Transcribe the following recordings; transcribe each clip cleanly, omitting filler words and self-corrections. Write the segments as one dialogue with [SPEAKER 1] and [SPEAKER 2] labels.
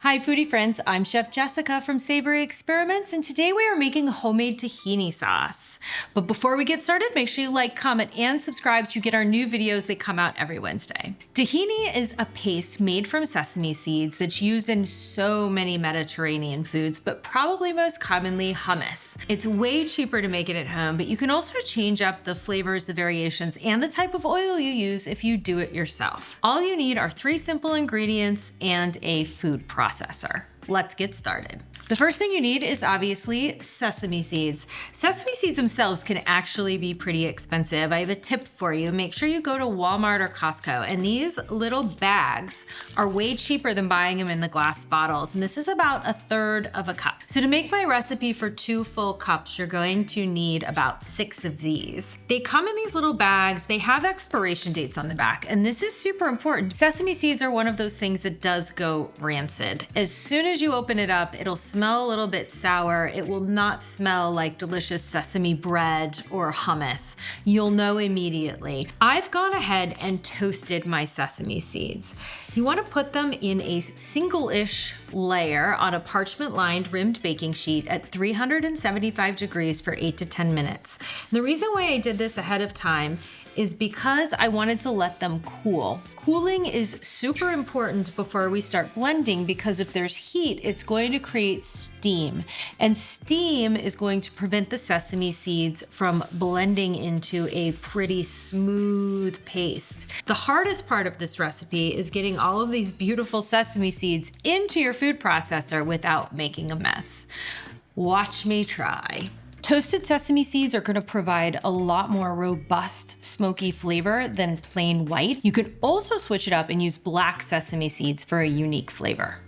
[SPEAKER 1] Hi foodie friends, I'm Chef Jessica from Savory Experiments, and today we are making homemade tahini sauce. But before we get started, make sure you like, comment, and subscribe so you get our new videos that come out every Wednesday. Tahini is a paste made from sesame seeds that's used in so many Mediterranean foods, but probably most commonly hummus. It's way cheaper to make it at home, but you can also change up the flavors, the variations, and the type of oil you use if you do it yourself. All you need are 3 simple ingredients and a food processor. Let's get started. The first thing you need is obviously sesame seeds. Sesame seeds themselves can actually be pretty expensive. I have a tip for you. Make sure you go to Walmart or Costco, and these little bags are way cheaper than buying them in the glass bottles. And this is about 1/3 of a cup. So to make my recipe for 2 full cups, you're going to need about 6 of these. They come in these little bags. They have expiration dates on the back, and this is super important. Sesame seeds are one of those things that does go rancid. As soon as you open it up, it'll smell a little bit sour. It will not smell like delicious sesame bread or hummus. You'll know immediately. I've gone ahead and toasted my sesame seeds. You want to put them in a single-ish layer on a parchment-lined rimmed baking sheet at 375 degrees for 8 to 10 minutes. And the reason why I did this ahead of time is because I wanted to let them cool. Cooling is super important before we start blending, because if there's heat, it's going to create steam, and steam is going to prevent the sesame seeds from blending into a pretty smooth paste. The hardest part of this recipe is getting all of these beautiful sesame seeds into your food processor without making a mess. Watch me try. Toasted sesame seeds are going to provide a lot more robust, smoky flavor than plain white. You can also switch it up and use black sesame seeds for a unique flavor.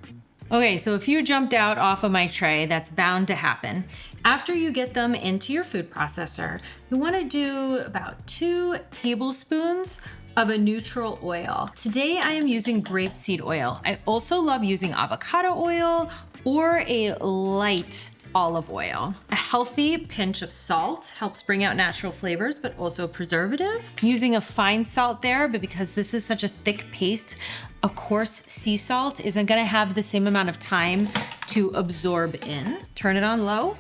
[SPEAKER 1] Okay, so if you jumped out off of my tray, that's bound to happen. After you get them into your food processor, you want to do about 2 tablespoons of a neutral oil. Today I am using grapeseed oil. I also love using avocado oil or a light olive oil. A healthy pinch of salt helps bring out natural flavors, but also preservative. I'm using a fine salt there, but because this is such a thick paste, a coarse sea salt isn't gonna have the same amount of time to absorb in. Turn it on low.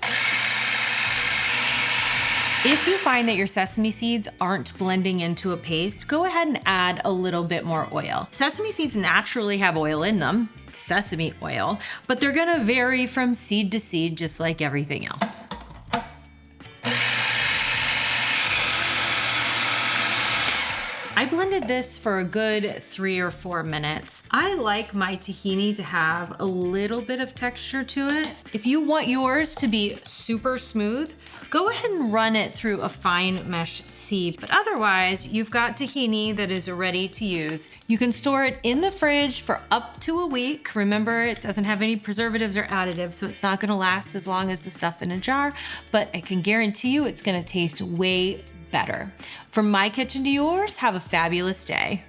[SPEAKER 1] If you find that your sesame seeds aren't blending into a paste, go ahead and add a little bit more oil. Sesame seeds naturally have oil in them, sesame oil, but they're gonna vary from seed to seed just like everything else. I blended this for a good 3 or 4 minutes. I like my tahini to have a little bit of texture to it. If you want yours to be super smooth, go ahead and run it through a fine mesh sieve. But otherwise, you've got tahini that is ready to use. You can store it in the fridge for up to a week. Remember, it doesn't have any preservatives or additives, so it's not gonna last as long as the stuff in a jar, but I can guarantee you it's gonna taste way better. From my kitchen to yours, have a fabulous day.